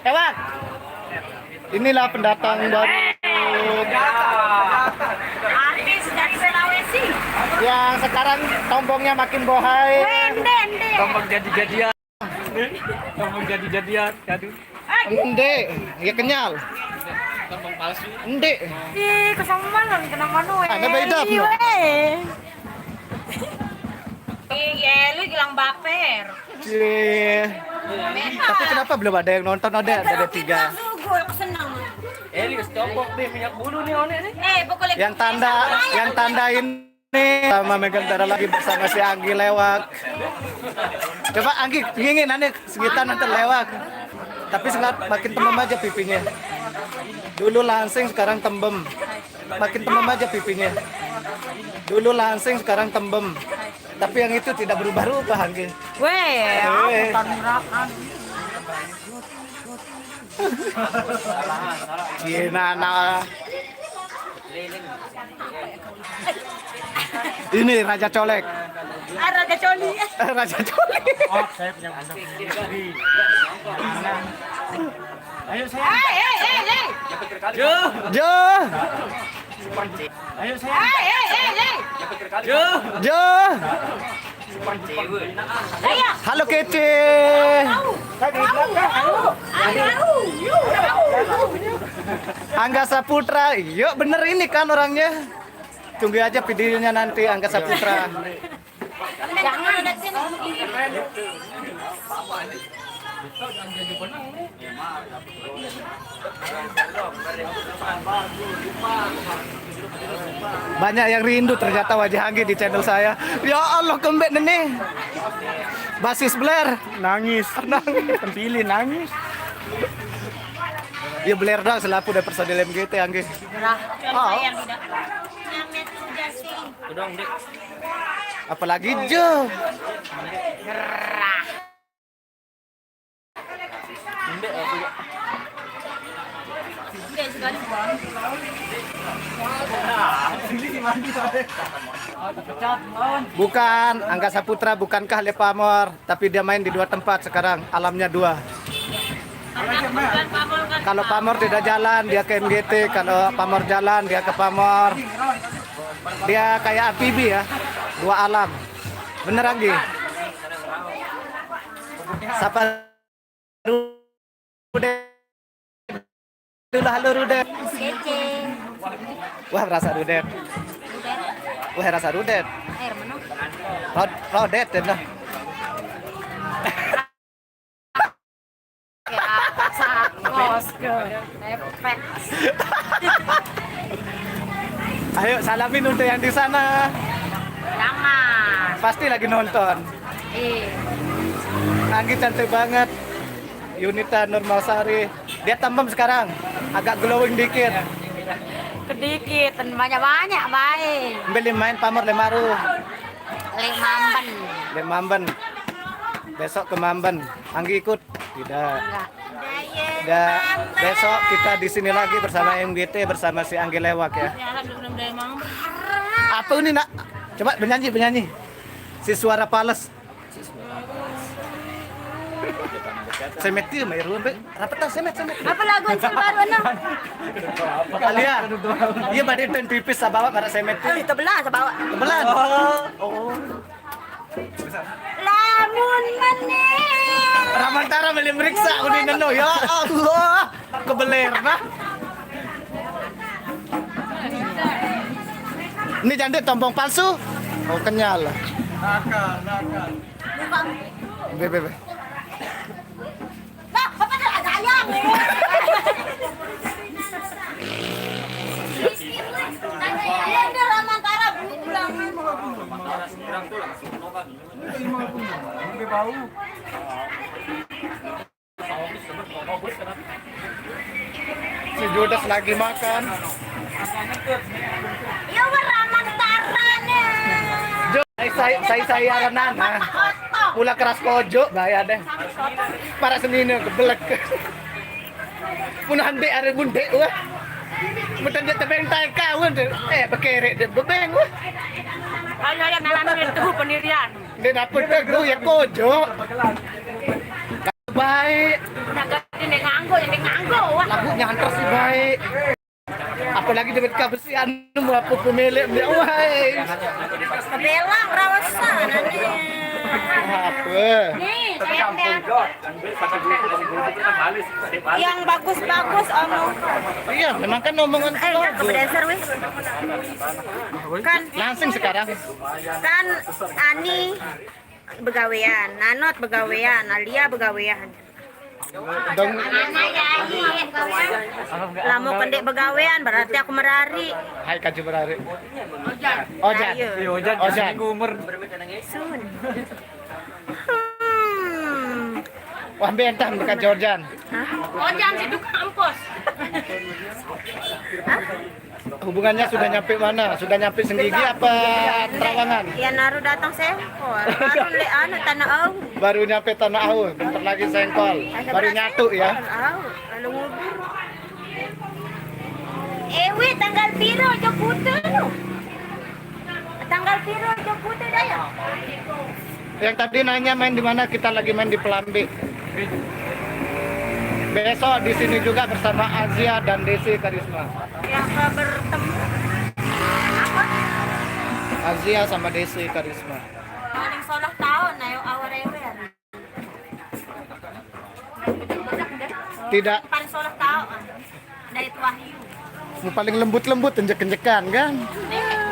Ewak. Inilah pendatang baru. Artis dari Sulawesi. Yang sekarang tombongnya makin bohai. Ende. Tombol jadi-jadian. Tombol jadi-jadian. Aduh. Ende, ya kenyal. Tombol palsu. Ende. Ih, kesamaan kena manu. Ada beda, no? Iya, lu bilang baper. Cie. Tapi kenapa belum ada yang nonton? Ada 3. Gue senang. Elius tombol nih minyak bulu nih one nih. Pokoknya Yang tanda ini sama megang darah lagi bersama si Anggi Lewak. Coba Anggi ingin nanti segitar nanti lewak. Tapi sengat makin tembem aja pipinya. Dulu langsing sekarang tembem. Makin tembem aja pipinya. Dulu langsing sekarang tembem. Tapi yang itu tidak berubah-ubah Anggi. weh, tanrakan. Gimana? Ini Raja Colek. Raja Coli. Raja Colek. Oh, saya punya anak. Ayo saya. Jo. Jo. Ayo saya. Jo. Jo. Halo Kece. Angga Saputra. Yuk bener ini kan orangnya. Tunggu aja videonya nanti Angga Saputra. Jangan ada sini. Banyak yang rindu ternyata wajah Anggi di channel saya. Ya Allah kembek nih. Basis Blair Nangis. Pilih nangis. ya Blair dong selaku dari personil MGT Anggi. Nah, yang tidak. Nyamet sudah sih. Udang, Dik. Apalagi Jo. Bukan, Angga Saputra bukankah Lepamor, tapi dia main di 2 tempat sekarang, alamnya 2. Kalau Pamor tidak jalan, dia ke MGT. Kalau Pamor jalan, dia ke Pamor. Dia kayak amfibi ya, 2 alam. Bener Anggi? Sapa Rudet. Dulu halo Rudet. Kece. Wah rasa Rudet. Wah rasa Rudet. Air mana? Rodet dah. Efek. Ayo salamin untuk yang di sana. Jangan. Pasti lagi nonton. Anggi cantik banget. Yunita Nurmalsari. Dia tembem sekarang. Agak glowing dikit. Kedikit dan banyak-banyak baik. Beli main Pamor Lemaru. Lemamban. Lemamben. Besok ke Mamben. Anggi ikut? Tidak. Enggak. Besok kita di sini lagi bersama MGT bersama si Anggi Lewak ya. Apa ini nak? Coba bernyanyi. Si suara pales. Semet dia main rumah. Rapetan semet. Apa lagu yang baru anak? Alia. Iya badai ten pipis sa bawa para semet. Itu belah bawa. Kebelan. Oh. Lamun manis. Ramantara beli meriksa udah neno ya Allah. Kebeler nah. Ini jande tombong palsu. Oh kenyal. Nakal. Bebe. Nah, apa ada ayam? Iya, dia Ramantara pulang. Si Judas lagi makan. Ya Ramantara nih. Jo, saya renan. Pula keras kojo gaya deh. Para senine gebelek. Punah hande are bunde wah. Mutan dia tebeng tai kawan bekere de bebeng wah. Ayo nalan itu pendirian. Dia dapet gue ya kojo. Baik. Naga ini nganggo Apalagi dengan kebersihan mau apa pemilik dia wahai. Kebelang rawasan aneh. Apa? Nih, yang bagus-bagus omong. Iya, memang kan omongan Ke dasar weh. Kan langsung sekarang. kan Ani begawean, Nanot begawean, Alia begawean. Dong Lamu pendek begawean berarti aku merari. hai kaju berari. Ojan. Ayo. Ojan. Umur. Sun. Wah bentang dekat Jordan. Ojan si tukang empos. Hubungannya sudah nyampe mana? Sudah nyampe Senggigi apa Terawangan? Ya naruh datang sengkol. Baru le anu tanah au. Baru nyampe Tanah Au, bentar lagi Sengkol. Baru nyatu ya. Lalu ngubur. Ewi tanggal piro Jogute lu? Tanggal piro Jogute dah ya? Yang tadi nanya main di mana? Kita lagi main di Pelambi. Besok di sini juga bersama Azia dan Desi Karisma. Yang bertemu. Apa? Azia sama Desi Karisma. Paling solah tahun ayo awal-awal. Tidak Paling solah tahun. Dari Wahyu. paling lembut-lembut injek-injekan kan?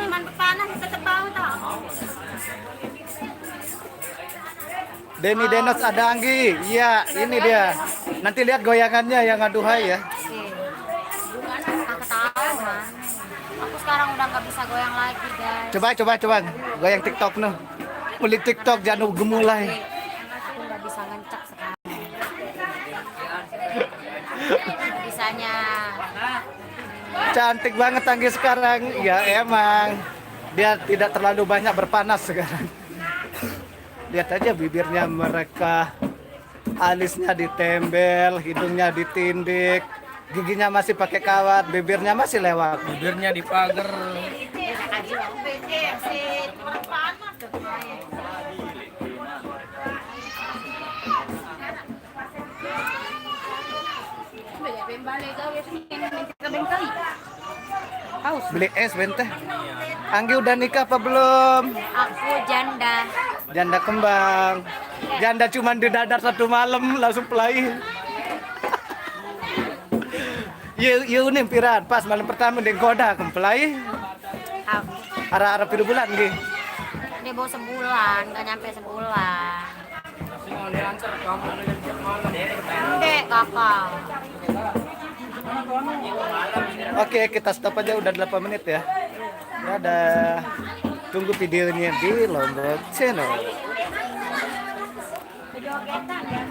Iman pepanas tetap bau tau. Denny Denos ada Anggi. Iya, ini dia. Nanti lihat goyangannya yang aduhai ya. Aku tahu man. Aku sekarang udah nggak bisa goyang lagi guys. Coba. Goyang TikTok no. Beli TikTok jangan gemulai. Aku nggak bisa ngencak sekarang. Bisanya. Cantik banget Anggi sekarang. Ya emang. Dia tidak terlalu banyak berpanas sekarang. Lihat aja bibirnya mereka, alisnya ditembel, hidungnya ditindik, giginya masih pakai kawat, bibirnya masih lewat. Bibirnya dipagar. Beli es benteh. Anggi udah nikah apa belum? Aku janda. Janda kembang. Janda cuma didadar satu malam langsung pelai. Yu nih piran pas malam pertama dia goda kempelai. Aku. Arah-arah piru bulan Gi. Dia bawa sebulan, nggak nyampe sebulan. Dek kakak. Oke, kita stop aja udah 8 menit ya. Dadah. Tunggu videonya di Lombok Channel. Video getan ya.